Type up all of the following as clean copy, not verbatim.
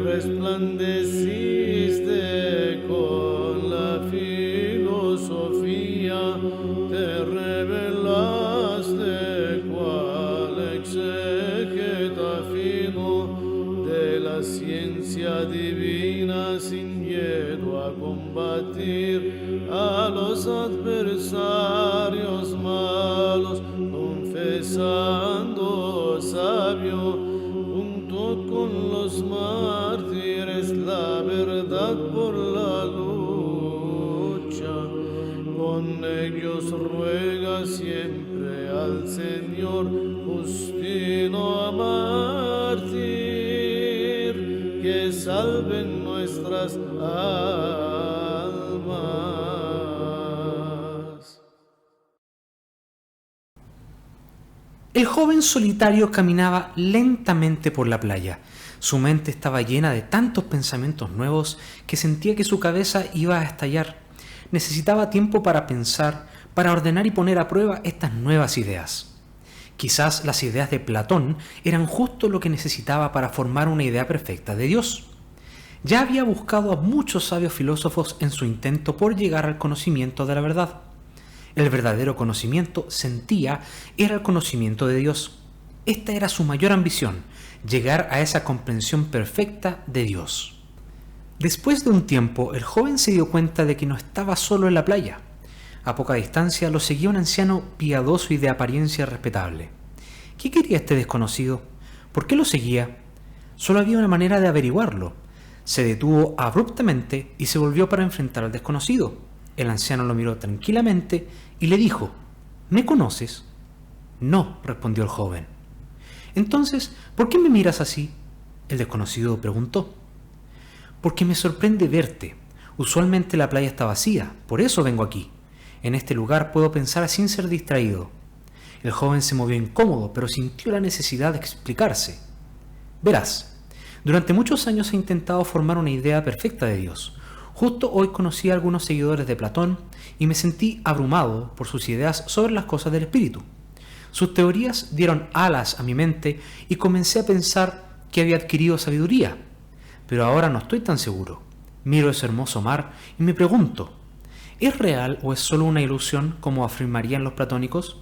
Resplandeciste con la filosofía, te revelaste cual exégeta fino de la ciencia divina, sin miedo a combatir a los adversarios malos, confesando sabio junto con los mártires la verdad por la lucha. Con ellos ruega siempre al Señor Justino mártir, que salven nuestras almas. El joven solitario caminaba lentamente por la playa. Su mente estaba llena de tantos pensamientos nuevos que sentía que su cabeza iba a estallar. Necesitaba tiempo para pensar, para ordenar y poner a prueba estas nuevas ideas. Quizás las ideas de Platón eran justo lo que necesitaba para formar una idea perfecta de Dios. Ya había buscado a muchos sabios filósofos en su intento por llegar al conocimiento de la verdad. El verdadero conocimiento, sentía, era el conocimiento de Dios. Esta era su mayor ambición, llegar a esa comprensión perfecta de Dios. Después de un tiempo, el joven se dio cuenta de que no estaba solo en la playa. A poca distancia lo seguía un anciano piadoso y de apariencia respetable. ¿Qué quería este desconocido? ¿Por qué lo seguía? Solo había una manera de averiguarlo. Se detuvo abruptamente y se volvió para enfrentar al desconocido. El anciano lo miró tranquilamente y le dijo: ¿Me conoces? No, respondió el joven. Entonces, ¿por qué me miras así? El desconocido preguntó. Porque me sorprende verte. Usualmente la playa está vacía, por eso vengo aquí. En este lugar puedo pensar sin ser distraído. El joven se movió incómodo, pero sintió la necesidad de explicarse. Verás, durante muchos años he intentado formar una idea perfecta de Dios. Justo hoy conocí a algunos seguidores de Platón y me sentí abrumado por sus ideas sobre las cosas del espíritu. Sus teorías dieron alas a mi mente y comencé a pensar que había adquirido sabiduría. Pero ahora no estoy tan seguro. Miro ese hermoso mar y me pregunto, ¿es real o es solo una ilusión como afirmarían los platónicos?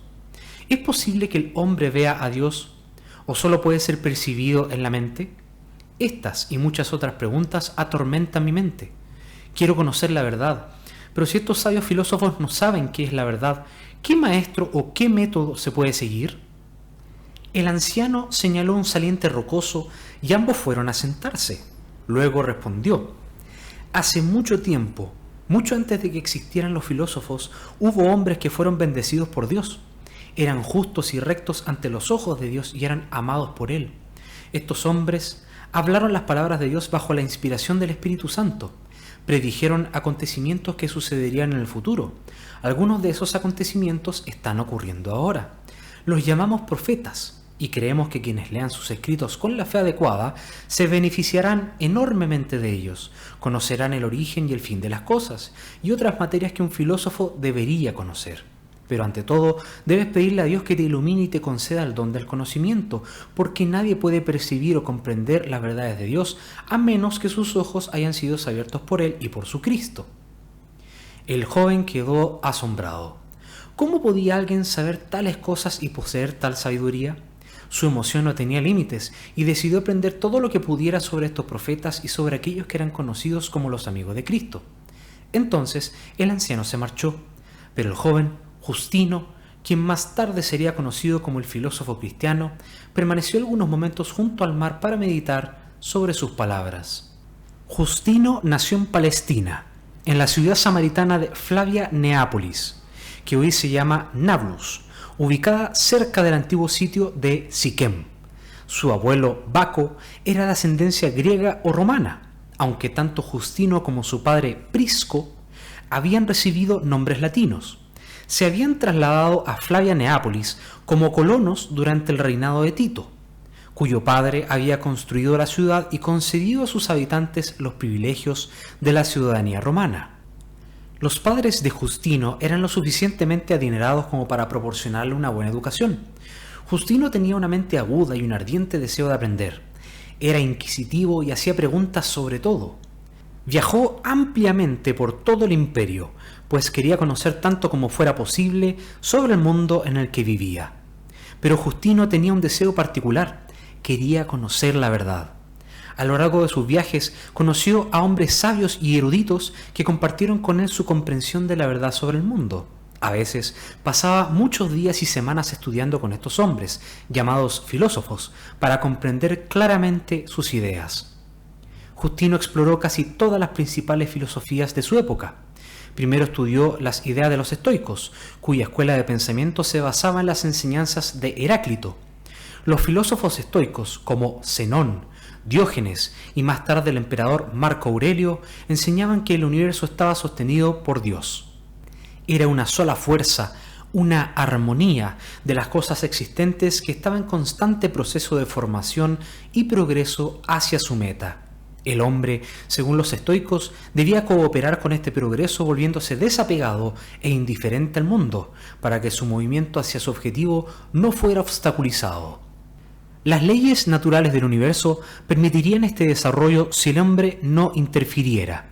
¿Es posible que el hombre vea a Dios o solo puede ser percibido en la mente? Estas y muchas otras preguntas atormentan mi mente. Quiero conocer la verdad, pero si estos sabios filósofos no saben qué es la verdad, ¿qué maestro o qué método se puede seguir? El anciano señaló un saliente rocoso y ambos fueron a sentarse. Luego respondió: hace mucho tiempo, mucho antes de que existieran los filósofos, hubo hombres que fueron bendecidos por Dios. Eran justos y rectos ante los ojos de Dios y eran amados por Él. Estos hombres hablaron las palabras de Dios bajo la inspiración del Espíritu Santo. Predijeron acontecimientos que sucederían en el futuro. Algunos de esos acontecimientos están ocurriendo ahora. Los llamamos profetas y creemos que quienes lean sus escritos con la fe adecuada se beneficiarán enormemente de ellos, conocerán el origen y el fin de las cosas y otras materias que un filósofo debería conocer. Pero ante todo, debes pedirle a Dios que te ilumine y te conceda el don del conocimiento, porque nadie puede percibir o comprender las verdades de Dios a menos que sus ojos hayan sido abiertos por Él y por su Cristo. El joven quedó asombrado. ¿Cómo podía alguien saber tales cosas y poseer tal sabiduría? Su emoción no tenía límites y decidió aprender todo lo que pudiera sobre estos profetas y sobre aquellos que eran conocidos como los amigos de Cristo. Entonces el anciano se marchó, pero el joven Justino, quien más tarde sería conocido como el filósofo cristiano, permaneció algunos momentos junto al mar para meditar sobre sus palabras. Justino nació en Palestina, en la ciudad samaritana de Flavia Neápolis, que hoy se llama Nablus, ubicada cerca del antiguo sitio de Siquem. Su abuelo Baco era de ascendencia griega o romana, aunque tanto Justino como su padre Prisco habían recibido nombres latinos. Se habían trasladado a Flavia Neápolis como colonos durante el reinado de Tito, cuyo padre había construido la ciudad y concedido a sus habitantes los privilegios de la ciudadanía romana. Los padres de Justino eran lo suficientemente adinerados como para proporcionarle una buena educación. Justino tenía una mente aguda y un ardiente deseo de aprender. Era inquisitivo y hacía preguntas sobre todo. Viajó ampliamente por todo el imperio, pues quería conocer tanto como fuera posible sobre el mundo en el que vivía. Pero Justino tenía un deseo particular: quería conocer la verdad. A lo largo de sus viajes conoció a hombres sabios y eruditos que compartieron con él su comprensión de la verdad sobre el mundo. A veces pasaba muchos días y semanas estudiando con estos hombres, llamados filósofos, para comprender claramente sus ideas. Justino exploró casi todas las principales filosofías de su época. Primero estudió las ideas de los estoicos, cuya escuela de pensamiento se basaba en las enseñanzas de Heráclito. Los filósofos estoicos, como Zenón, Diógenes y más tarde el emperador Marco Aurelio, enseñaban que el universo estaba sostenido por Dios. Era una sola fuerza, una armonía de las cosas existentes que estaba en constante proceso de formación y progreso hacia su meta. El hombre, según los estoicos, debía cooperar con este progreso volviéndose desapegado e indiferente al mundo, para que su movimiento hacia su objetivo no fuera obstaculizado. Las leyes naturales del universo permitirían este desarrollo si el hombre no interfiriera.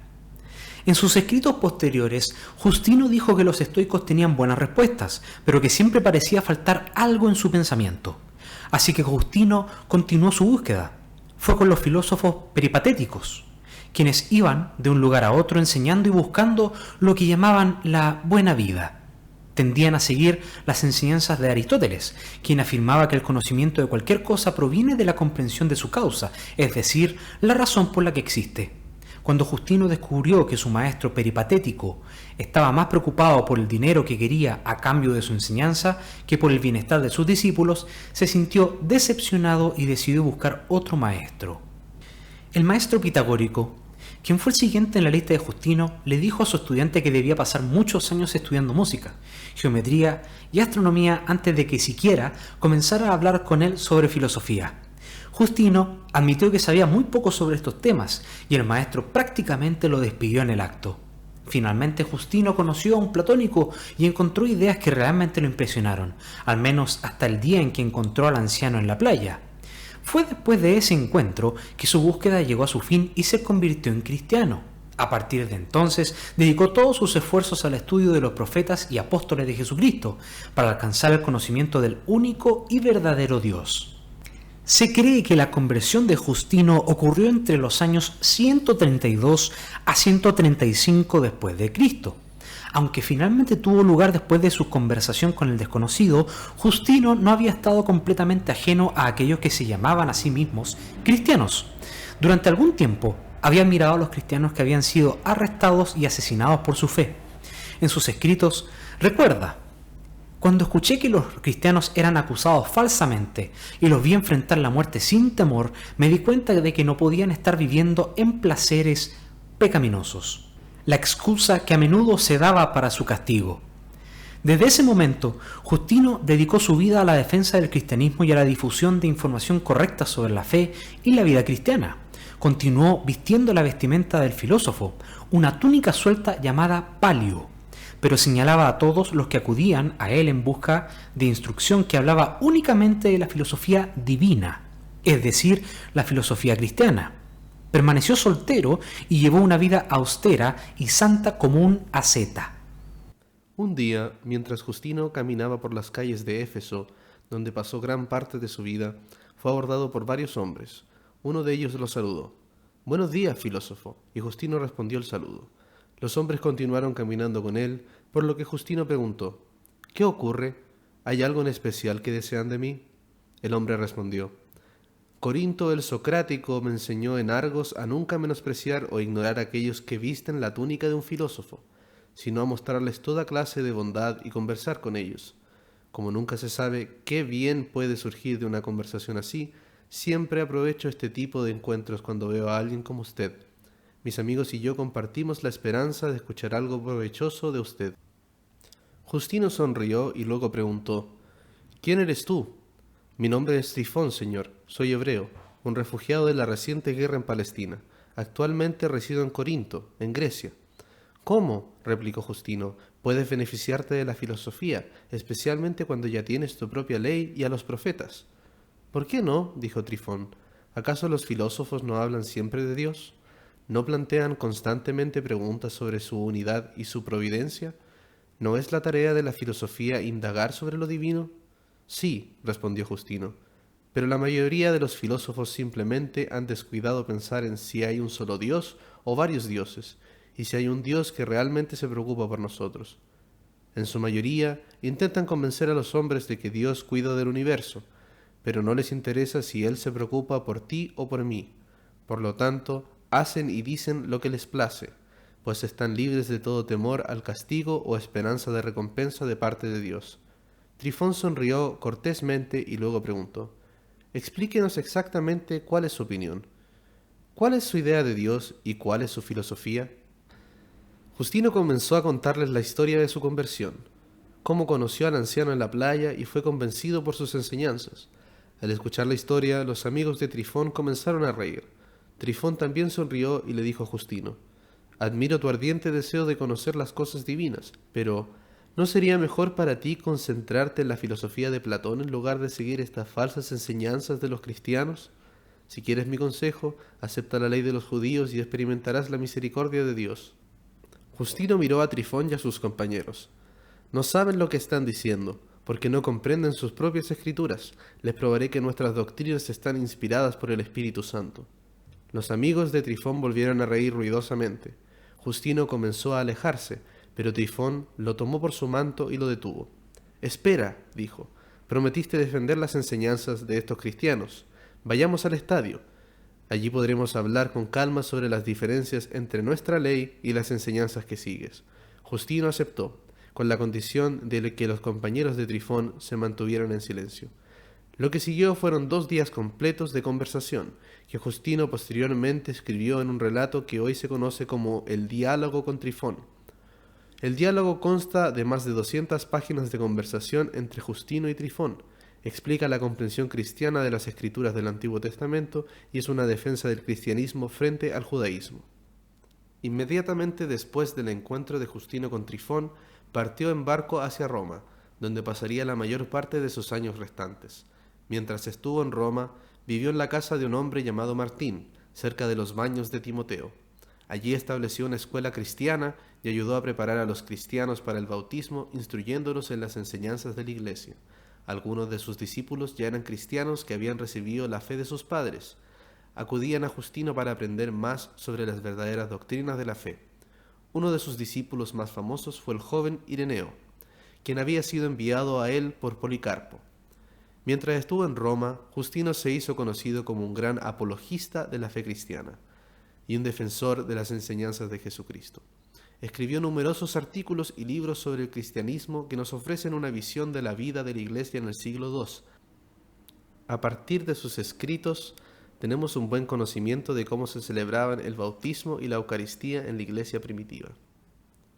En sus escritos posteriores, Justino dijo que los estoicos tenían buenas respuestas, pero que siempre parecía faltar algo en su pensamiento. Así que Justino continuó su búsqueda. Fue con los filósofos peripatéticos, quienes iban de un lugar a otro enseñando y buscando lo que llamaban la buena vida. Tendían a seguir las enseñanzas de Aristóteles, quien afirmaba que el conocimiento de cualquier cosa proviene de la comprensión de su causa, es decir, la razón por la que existe. Cuando Justino descubrió que su maestro peripatético estaba más preocupado por el dinero que quería a cambio de su enseñanza que por el bienestar de sus discípulos, se sintió decepcionado y decidió buscar otro maestro. El maestro pitagórico, quien fue el siguiente en la lista de Justino, le dijo a su estudiante que debía pasar muchos años estudiando música, geometría y astronomía antes de que siquiera comenzara a hablar con él sobre filosofía. Justino admitió que sabía muy poco sobre estos temas y el maestro prácticamente lo despidió en el acto. Finalmente Justino conoció a un platónico y encontró ideas que realmente lo impresionaron, al menos hasta el día en que encontró al anciano en la playa. Fue después de ese encuentro que su búsqueda llegó a su fin y se convirtió en cristiano. A partir de entonces dedicó todos sus esfuerzos al estudio de los profetas y apóstoles de Jesucristo para alcanzar el conocimiento del único y verdadero Dios. Se cree que la conversión de Justino ocurrió entre los años 132 a 135 después de Cristo. Aunque finalmente tuvo lugar después de su conversación con el desconocido, Justino no había estado completamente ajeno a aquellos que se llamaban a sí mismos cristianos. Durante algún tiempo había mirado a los cristianos que habían sido arrestados y asesinados por su fe. En sus escritos recuerda: cuando escuché que los cristianos eran acusados falsamente y los vi enfrentar la muerte sin temor, me di cuenta de que no podían estar viviendo en placeres pecaminosos, la excusa que a menudo se daba para su castigo. Desde ese momento, Justino dedicó su vida a la defensa del cristianismo y a la difusión de información correcta sobre la fe y la vida cristiana. Continuó vistiendo la vestimenta del filósofo, una túnica suelta llamada palio, pero señalaba a todos los que acudían a él en busca de instrucción que hablaba únicamente de la filosofía divina, es decir, la filosofía cristiana. Permaneció soltero y llevó una vida austera y santa como un asceta. Un día, mientras Justino caminaba por las calles de Éfeso, donde pasó gran parte de su vida, fue abordado por varios hombres. Uno de ellos lo saludó. «Buenos días, filósofo», y Justino respondió el saludo. Los hombres continuaron caminando con él, por lo que Justino preguntó: «¿Qué ocurre? ¿Hay algo en especial que desean de mí?» El hombre respondió: «Corinto el Socrático me enseñó en Argos a nunca menospreciar o ignorar a aquellos que visten la túnica de un filósofo, sino a mostrarles toda clase de bondad y conversar con ellos. Como nunca se sabe qué bien puede surgir de una conversación así, siempre aprovecho este tipo de encuentros cuando veo a alguien como usted. Mis amigos y yo compartimos la esperanza de escuchar algo provechoso de usted». Justino sonrió y luego preguntó: «¿Quién eres tú?» «Mi nombre es Trifón, señor. Soy hebreo, un refugiado de la reciente guerra en Palestina. Actualmente resido en Corinto, en Grecia». «¿Cómo?», replicó Justino. Puedes beneficiarte de la filosofía, especialmente cuando ya tienes tu propia ley y a los profetas. ¿Por qué no?, dijo Trifón. ¿Acaso los filósofos no hablan siempre de Dios? ¿No plantean constantemente preguntas sobre su unidad y su providencia? ¿No es la tarea de la filosofía indagar sobre lo divino? Sí, respondió Justino, pero la mayoría de los filósofos simplemente han descuidado pensar en si hay un solo Dios o varios dioses, y si hay un Dios que realmente se preocupa por nosotros. En su mayoría, intentan convencer a los hombres de que Dios cuida del universo, pero no les interesa si Él se preocupa por ti o por mí. Por lo tanto, hacen y dicen lo que les place, pues están libres de todo temor al castigo o esperanza de recompensa de parte de Dios. Trifón sonrió cortésmente y luego preguntó: «Explíquenos exactamente cuál es su opinión. ¿Cuál es su idea de Dios y cuál es su filosofía?» Justino comenzó a contarles la historia de su conversión, cómo conoció al anciano en la playa y fue convencido por sus enseñanzas. Al escuchar la historia, los amigos de Trifón comenzaron a reír. Trifón también sonrió y le dijo a Justino: «Admiro tu ardiente deseo de conocer las cosas divinas, pero ¿no sería mejor para ti concentrarte en la filosofía de Platón en lugar de seguir estas falsas enseñanzas de los cristianos? Si quieres mi consejo, acepta la ley de los judíos y experimentarás la misericordia de Dios». Justino miró a Trifón y a sus compañeros. «No saben lo que están diciendo, porque no comprenden sus propias escrituras. Les probaré que nuestras doctrinas están inspiradas por el Espíritu Santo». Los amigos de Trifón volvieron a reír ruidosamente. Justino comenzó a alejarse, pero Trifón lo tomó por su manto y lo detuvo. «Espera», dijo, «prometiste defender las enseñanzas de estos cristianos. Vayamos al estadio. Allí podremos hablar con calma sobre las diferencias entre nuestra ley y las enseñanzas que sigues». Justino aceptó, con la condición de que los compañeros de Trifón se mantuvieran en silencio. Lo que siguió fueron 2 días completos de conversación, que Justino posteriormente escribió en un relato que hoy se conoce como el Diálogo con Trifón. El diálogo consta de más de 200 páginas de conversación entre Justino y Trifón, explica la comprensión cristiana de las escrituras del Antiguo Testamento y es una defensa del cristianismo frente al judaísmo. Inmediatamente después del encuentro de Justino con Trifón, partió en barco hacia Roma, donde pasaría la mayor parte de sus años restantes. Mientras estuvo en Roma, vivió en la casa de un hombre llamado Martín, cerca de los baños de Timoteo. Allí estableció una escuela cristiana y ayudó a preparar a los cristianos para el bautismo, instruyéndolos en las enseñanzas de la Iglesia. Algunos de sus discípulos ya eran cristianos que habían recibido la fe de sus padres. Acudían a Justino para aprender más sobre las verdaderas doctrinas de la fe. Uno de sus discípulos más famosos fue el joven Ireneo, quien había sido enviado a él por Policarpo. Mientras estuvo en Roma, Justino se hizo conocido como un gran apologista de la fe cristiana y un defensor de las enseñanzas de Jesucristo. Escribió numerosos artículos y libros sobre el cristianismo que nos ofrecen una visión de la vida de la Iglesia en el siglo II. A partir de sus escritos, tenemos un buen conocimiento de cómo se celebraban el bautismo y la Eucaristía en la Iglesia primitiva.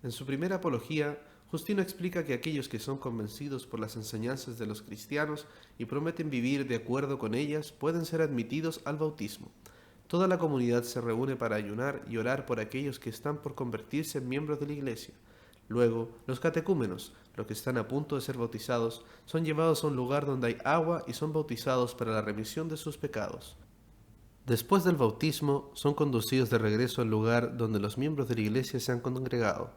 En su primera apología, Justino explica que aquellos que son convencidos por las enseñanzas de los cristianos y prometen vivir de acuerdo con ellas pueden ser admitidos al bautismo. Toda la comunidad se reúne para ayunar y orar por aquellos que están por convertirse en miembros de la Iglesia. Luego, los catecúmenos, los que están a punto de ser bautizados, son llevados a un lugar donde hay agua y son bautizados para la remisión de sus pecados. Después del bautismo, son conducidos de regreso al lugar donde los miembros de la Iglesia se han congregado.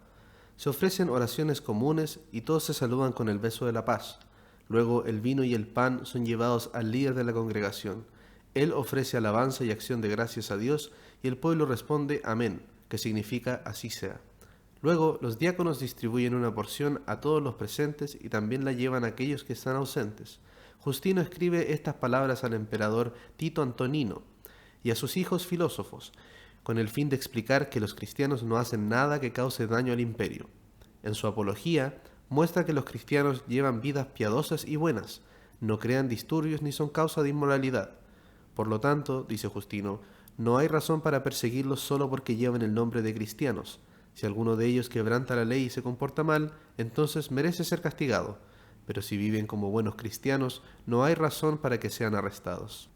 Se ofrecen oraciones comunes y todos se saludan con el beso de la paz. Luego el vino y el pan son llevados al líder de la congregación. Él ofrece alabanza y acción de gracias a Dios y el pueblo responde amén, que significa así sea. Luego los diáconos distribuyen una porción a todos los presentes y también la llevan a aquellos que están ausentes. Justino escribe estas palabras al emperador Tito Antonino y a sus hijos filósofos, con el fin de explicar que los cristianos no hacen nada que cause daño al imperio. En su apología, muestra que los cristianos llevan vidas piadosas y buenas, no crean disturbios ni son causa de inmoralidad. Por lo tanto, dice Justino, no hay razón para perseguirlos solo porque llevan el nombre de cristianos. Si alguno de ellos quebranta la ley y se comporta mal, entonces merece ser castigado. Pero si viven como buenos cristianos, no hay razón para que sean arrestados.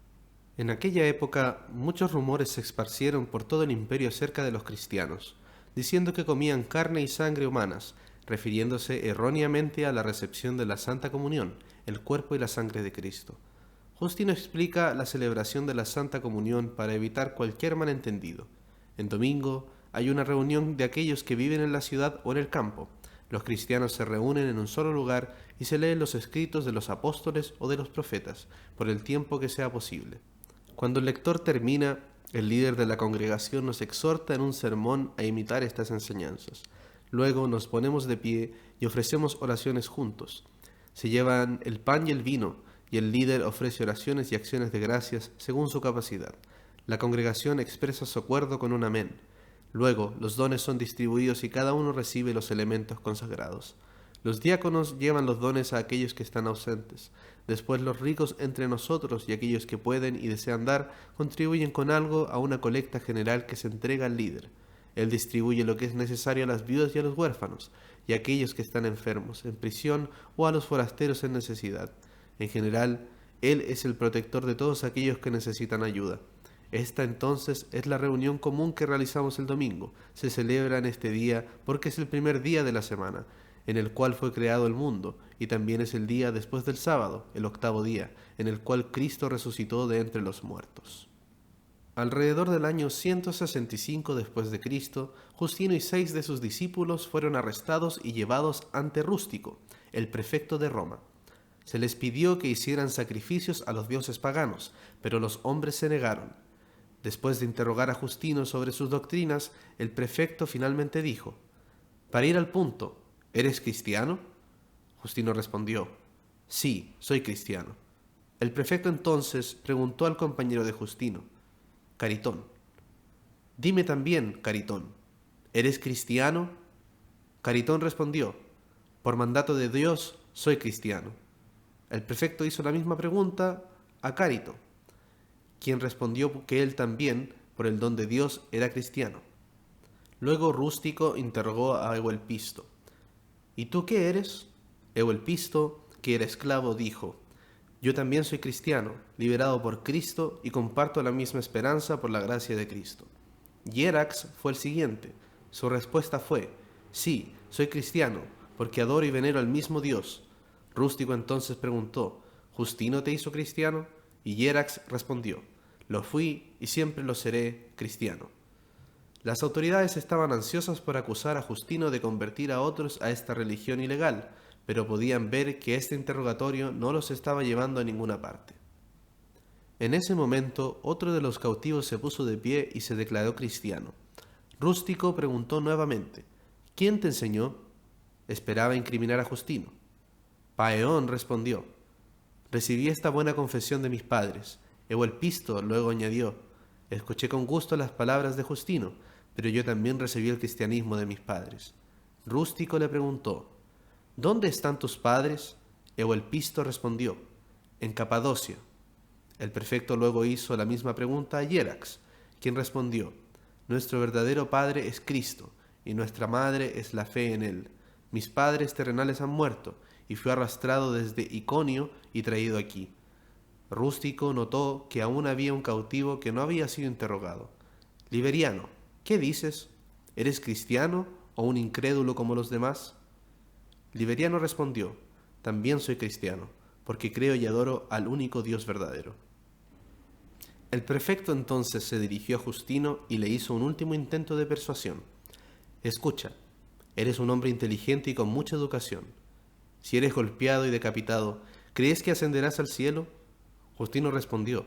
En aquella época, muchos rumores se esparcieron por todo el imperio acerca de los cristianos, diciendo que comían carne y sangre humanas, refiriéndose erróneamente a la recepción de la Santa Comunión, el cuerpo y la sangre de Cristo. Justino explica la celebración de la Santa Comunión para evitar cualquier malentendido. En domingo hay una reunión de aquellos que viven en la ciudad o en el campo. Los cristianos se reúnen en un solo lugar y se leen los escritos de los apóstoles o de los profetas, por el tiempo que sea posible. Cuando el lector termina, el líder de la congregación nos exhorta en un sermón a imitar estas enseñanzas. Luego nos ponemos de pie y ofrecemos oraciones juntos. Se llevan el pan y el vino, y el líder ofrece oraciones y acciones de gracias según su capacidad. La congregación expresa su acuerdo con un amén. Luego, los dones son distribuidos y cada uno recibe los elementos consagrados. Los diáconos llevan los dones a aquellos que están ausentes. Después los ricos entre nosotros y aquellos que pueden y desean dar, contribuyen con algo a una colecta general que se entrega al líder. Él distribuye lo que es necesario a las viudas y a los huérfanos, y a aquellos que están enfermos, en prisión o a los forasteros en necesidad. En general, Él es el protector de todos aquellos que necesitan ayuda. Esta entonces es la reunión común que realizamos el domingo. Se celebra en este día porque es el primer día de la semana, en el cual fue creado el mundo, y también es el día después del sábado, el octavo día, en el cual Cristo resucitó de entre los muertos. Alrededor del año 165 después de Cristo, Justino y 6 de sus discípulos fueron arrestados y llevados ante Rústico, el prefecto de Roma. Se les pidió que hicieran sacrificios a los dioses paganos, pero los hombres se negaron. Después de interrogar a Justino sobre sus doctrinas, el prefecto finalmente dijo: «Para ir al punto, ¿eres cristiano?». Justino respondió: «Sí, soy cristiano». El prefecto entonces preguntó al compañero de Justino: «Caritón, dime también, Caritón, ¿eres cristiano?». Caritón respondió: «Por mandato de Dios, soy cristiano». El prefecto hizo la misma pregunta a Carito, quien respondió que él también, por el don de Dios, era cristiano. Luego Rústico interrogó a Euelpisto: «¿Y tú qué eres?». Euelpisto, que era esclavo, dijo: «Yo también soy cristiano, liberado por Cristo, y comparto la misma esperanza por la gracia de Cristo». Hierax fue el siguiente. Su respuesta fue: «Sí, soy cristiano, porque adoro y venero al mismo Dios». Rústico entonces preguntó: «¿Justino te hizo cristiano?». Y Hierax respondió: «Lo fui y siempre lo seré cristiano». Las autoridades estaban ansiosas por acusar a Justino de convertir a otros a esta religión ilegal, pero podían ver que este interrogatorio no los estaba llevando a ninguna parte. En ese momento, otro de los cautivos se puso de pie y se declaró cristiano. Rústico preguntó nuevamente: «¿Quién te enseñó?». Esperaba incriminar a Justino. Paeón respondió: «Recibí esta buena confesión de mis padres». Euelpisto luego añadió: «Escuché con gusto las palabras de Justino, pero yo también recibí el cristianismo de mis padres». Rústico le preguntó: «¿Dónde están tus padres?». Euelpisto respondió: «En Capadocia». El prefecto luego hizo la misma pregunta a Hierax, quien respondió: «Nuestro verdadero padre es Cristo, y nuestra madre es la fe en él. Mis padres terrenales han muerto, y fui arrastrado desde Iconio y traído aquí». Rústico notó que aún había un cautivo que no había sido interrogado. «Liberiano, ¿qué dices? ¿Eres cristiano o un incrédulo como los demás?». Liberiano respondió: «También soy cristiano, porque creo y adoro al único Dios verdadero». El prefecto entonces se dirigió a Justino y le hizo un último intento de persuasión. «Escucha, eres un hombre inteligente y con mucha educación. Si eres golpeado y decapitado, ¿crees que ascenderás al cielo?». Justino respondió: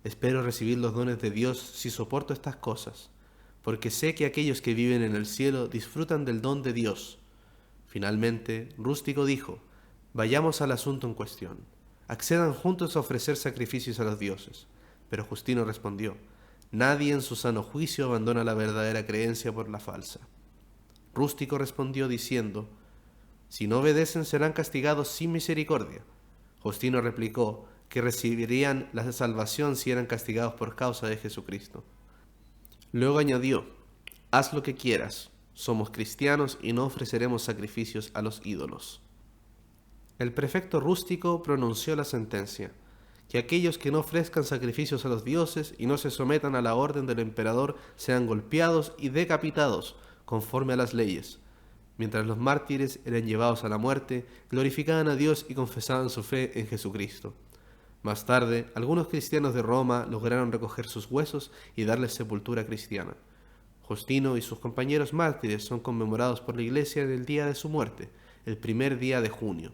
«Espero recibir los dones de Dios si soporto estas cosas, porque sé que aquellos que viven en el cielo disfrutan del don de Dios». Finalmente, Rústico dijo: «Vayamos al asunto en cuestión. Accedan juntos a ofrecer sacrificios a los dioses». Pero Justino respondió: «Nadie en su sano juicio abandona la verdadera creencia por la falsa». Rústico respondió diciendo: «Si no obedecen serán castigados sin misericordia». Justino replicó que recibirían la salvación si eran castigados por causa de Jesucristo. Luego añadió: «Haz lo que quieras, somos cristianos y no ofreceremos sacrificios a los ídolos». El prefecto Rústico pronunció la sentencia: «Que aquellos que no ofrezcan sacrificios a los dioses y no se sometan a la orden del emperador sean golpeados y decapitados, conforme a las leyes». Mientras los mártires eran llevados a la muerte, glorificaban a Dios y confesaban su fe en Jesucristo. Más tarde, algunos cristianos de Roma lograron recoger sus huesos y darles sepultura cristiana. Justino y sus compañeros mártires son conmemorados por la Iglesia en el día de su muerte, el primer día de junio.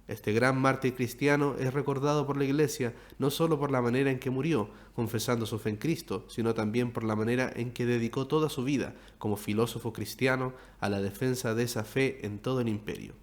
Este gran mártir cristiano es recordado por la Iglesia no solo por la manera en que murió, confesando su fe en Cristo, sino también por la manera en que dedicó toda su vida, como filósofo cristiano, a la defensa de esa fe en todo el imperio.